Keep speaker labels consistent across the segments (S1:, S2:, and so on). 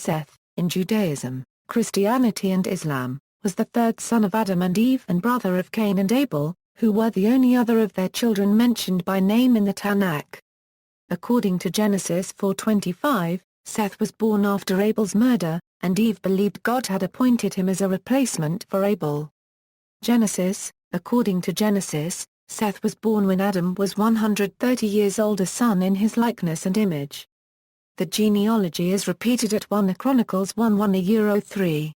S1: Seth, in Judaism, Christianity and Islam, was the third son of Adam and Eve and brother of Cain and Abel, who were the only other of their children mentioned by name in the Tanakh. According to Genesis 4:25, Seth was born after Abel's murder, and Eve believed God had appointed him as a replacement for Abel. According to Genesis, Seth was born when Adam was 130 years old, a son in his likeness and image. The genealogy is repeated at 1 Chronicles 1:1-3.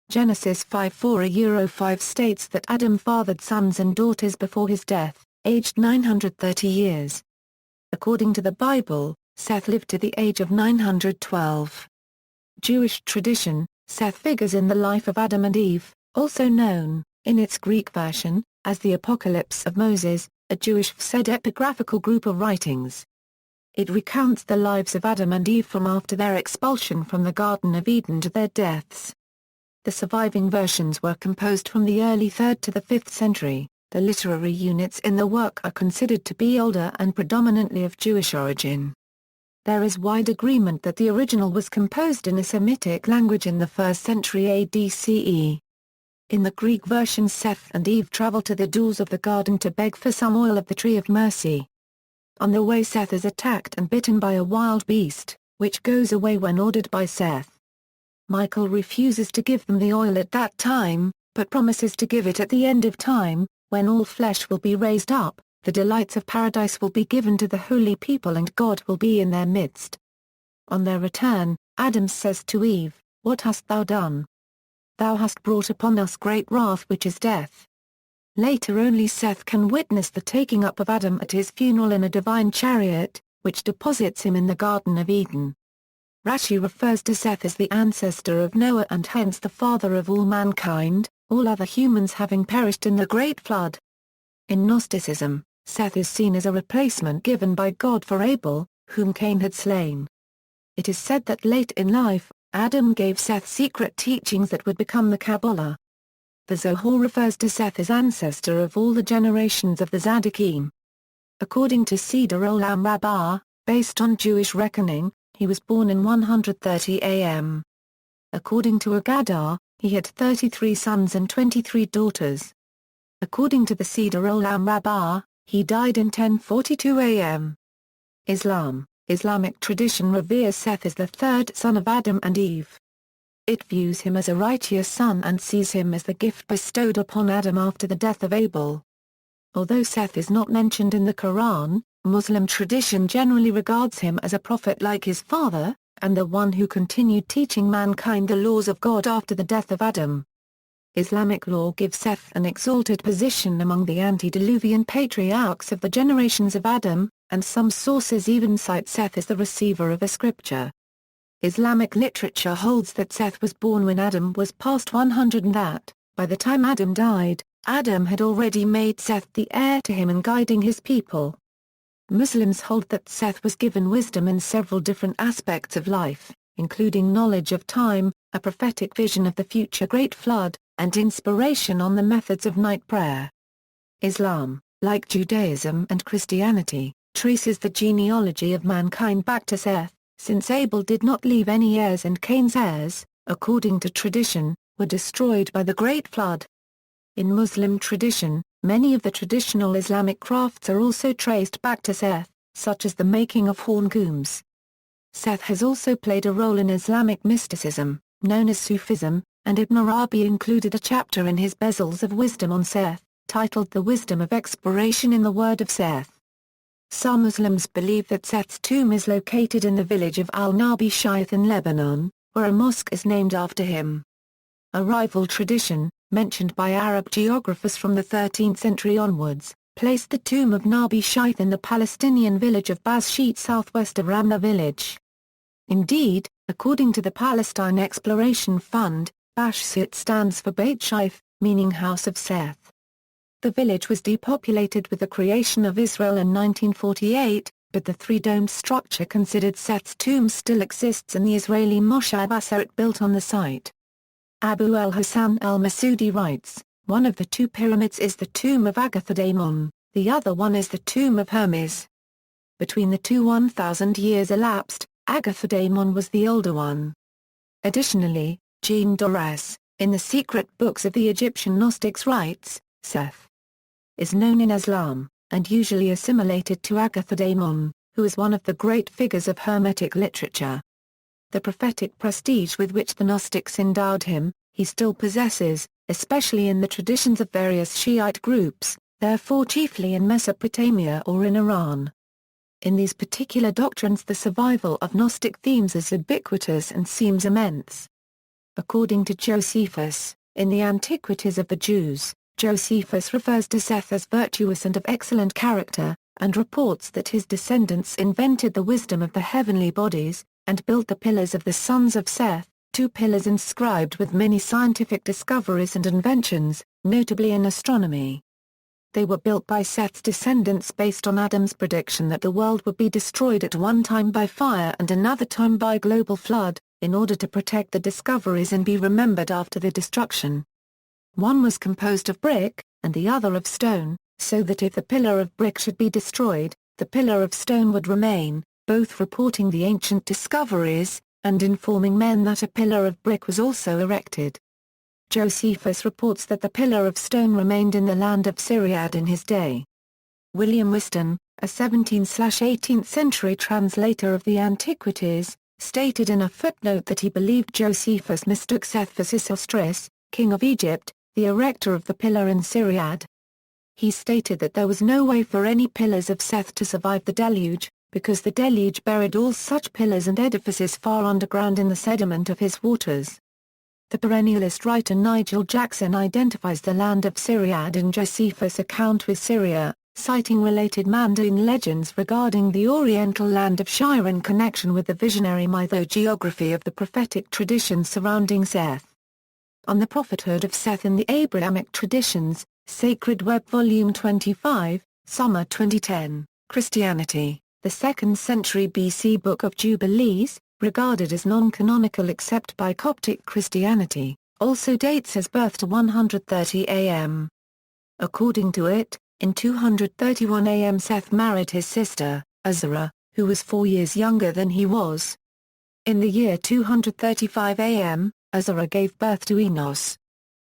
S1: Genesis 5:4-5 states that Adam fathered sons and daughters before his death, aged 930 years. According to the Bible, Seth lived to the age of 912. Jewish tradition, Seth figures in the life of Adam and Eve, also known, in its Greek version, as the Apocalypse of Moses, a Jewish pseudo-epigraphical group of writings. It recounts the lives of Adam and Eve from after their expulsion from the Garden of Eden to their deaths. The surviving versions were composed from the early 3rd to the 5th century. The literary units in the work are considered to be older and predominantly of Jewish origin. There is wide agreement that the original was composed in a Semitic language in the 1st century AD-CE. In the Greek version, Seth and Eve travel to the doors of the garden to beg for some oil of the tree of mercy. On the way, Seth is attacked and bitten by a wild beast, which goes away when ordered by Seth. Michael refuses to give them the oil at that time, but promises to give it at the end of time, when all flesh will be raised up, the delights of paradise will be given to the holy people and God will be in their midst. On their return, Adam says to Eve, "What hast thou done? Thou hast brought upon us great wrath, which is death." Later only Seth can witness the taking up of Adam at his funeral in a divine chariot, which deposits him in the Garden of Eden. Rashi refers to Seth as the ancestor of Noah and hence the father of all mankind, all other humans having perished in the Great Flood. In Gnosticism, Seth is seen as a replacement given by God for Abel, whom Cain had slain. It is said that late in life, Adam gave Seth secret teachings that would become the Kabbalah. The Zohar refers to Seth as ancestor of all the generations of the Zaddikim. According to Seder Olam Rabbah, based on Jewish reckoning, he was born in 130 AM. According to Agadah, he had 33 sons and 23 daughters. According to the Seder Olam Rabbah, he died in 1042 AM. Islamic tradition reveres Seth as the third son of Adam and Eve. It views him as a righteous son and sees him as the gift bestowed upon Adam after the death of Abel. Although Seth is not mentioned in the Quran, Muslim tradition generally regards him as a prophet like his father, and the one who continued teaching mankind the laws of God after the death of Adam. Islamic law gives Seth an exalted position among the antediluvian patriarchs of the generations of Adam, and some sources even cite Seth as the receiver of a scripture. Islamic literature holds that Seth was born when Adam was past 100 and that, by the time Adam died, Adam had already made Seth the heir to him and guiding his people. Muslims hold that Seth was given wisdom in several different aspects of life, including knowledge of time, a prophetic vision of the future Great Flood, and inspiration on the methods of night prayer. Islam, like Judaism and Christianity, traces the genealogy of mankind back to Seth, since Abel did not leave any heirs and Cain's heirs, according to tradition, were destroyed by the Great Flood. In Muslim tradition, many of the traditional Islamic crafts are also traced back to Seth, such as the making of horn gooms. Seth has also played a role in Islamic mysticism, known as Sufism, and Ibn Arabi included a chapter in his Bezels of Wisdom on Seth, titled The Wisdom of Exploration in the Word of Seth. Some Muslims believe that Seth's tomb is located in the village of al-Nabi Shiyth in Lebanon, where a mosque is named after him. A rival tradition, mentioned by Arab geographers from the 13th century onwards, placed the tomb of Nabi Shiyth in the Palestinian village of Bas-Shit southwest of Ramla village. Indeed, according to the Palestine Exploration Fund, Bas-Shit stands for Beit Shiyth, meaning House of Seth. The village was depopulated with the creation of Israel in 1948, but the three-domed structure considered Seth's tomb still exists in the Israeli Moshe Baseret built on the site. Abu al-Hassan al-Masudi writes, one of the two pyramids is the tomb of Agathodamon, the other one is the tomb of Hermes. Between the two 1,000 years elapsed, Agathodamon was the older one. Additionally, Jean Dorés, in the secret books of the Egyptian Gnostics writes, Seth is known in Islam, and usually assimilated to Agathadaimon, who is one of the great figures of Hermetic literature. The prophetic prestige with which the Gnostics endowed him, he still possesses, especially in the traditions of various Shiite groups, therefore chiefly in Mesopotamia or in Iran. In these particular doctrines the survival of Gnostic themes is ubiquitous and seems immense. According to Josephus, in the Antiquities of the Jews, Josephus refers to Seth as virtuous and of excellent character, and reports that his descendants invented the wisdom of the heavenly bodies, and built the pillars of the sons of Seth, 2 pillars inscribed with many scientific discoveries and inventions, notably in astronomy. They were built by Seth's descendants based on Adam's prediction that the world would be destroyed at one time by fire and another time by global flood, in order to protect the discoveries and be remembered after the destruction. One was composed of brick, and the other of stone, so that if the pillar of brick should be destroyed, the pillar of stone would remain, both reporting the ancient discoveries, and informing men that a pillar of brick was also erected. Josephus reports that the pillar of stone remained in the land of Syriad in his day. William Whiston, a 17th–18th century translator of the Antiquities, stated in a footnote that he believed Josephus mistook Seth for Sesostris, king of Egypt, the erector of the pillar in Syriad. He stated that there was no way for any pillars of Seth to survive the deluge, because the deluge buried all such pillars and edifices far underground in the sediment of his waters. The perennialist writer Nigel Jackson identifies the land of Syriad in Josephus' account with Syria, citing related Mandaean legends regarding the oriental land of Shire in connection with the visionary mythogeography of the prophetic traditions surrounding Seth. On the prophethood of Seth in the Abrahamic Traditions, Sacred Web Volume 25, Summer 2010, Christianity, the 2nd century BC Book of Jubilees, regarded as non-canonical except by Coptic Christianity, also dates his birth to 130 AM. According to it, in 231 AM Seth married his sister, Azara, who was 4 years younger than he was. In the year 235 AM, Azara gave birth to Enos.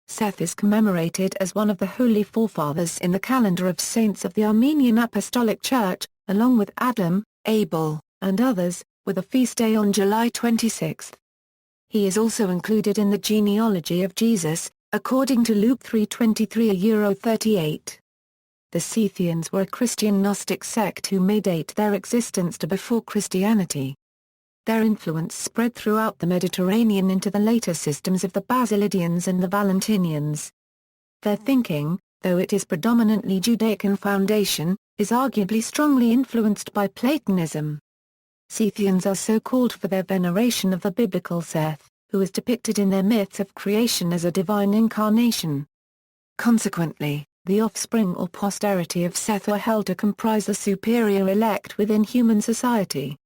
S1: Seth is commemorated as one of the holy forefathers in the calendar of saints of the Armenian Apostolic Church, along with Adam, Abel, and others, with a feast day on July 26. He is also included in the genealogy of Jesus, according to Luke 3:23–38. The Scythians were a Christian Gnostic sect who may date their existence to before Christianity. Their influence spread throughout the Mediterranean into the later systems of the Basilidians and the Valentinians. Their thinking, though it is predominantly Judaic in foundation, is arguably strongly influenced by Platonism. Scythians are so called for their veneration of the biblical Seth, who is depicted in their myths of creation as a divine incarnation. Consequently, the offspring or posterity of Seth are held to comprise the superior elect within human society.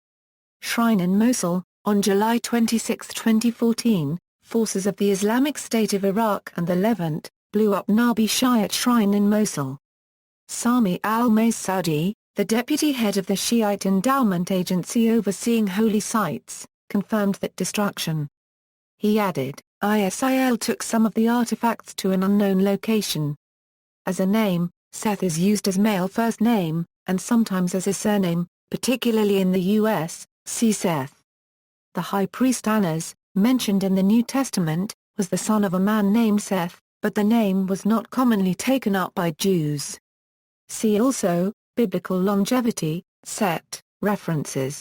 S1: Shrine in Mosul, on July 26, 2014, forces of the Islamic State of Iraq and the Levant, blew up Nabi Shiite shrine in Mosul. Sami al-Masoudi, the deputy head of the Shiite Endowment Agency overseeing holy sites, confirmed that destruction. He added, ISIL took some of the artifacts to an unknown location. As a name, Seth is used as male first name, and sometimes as a surname, particularly in the U.S., see Seth. The high priest Annas, mentioned in the New Testament, was the son of a man named Seth, but the name was not commonly taken up by Jews. See also, Biblical longevity, Set, references.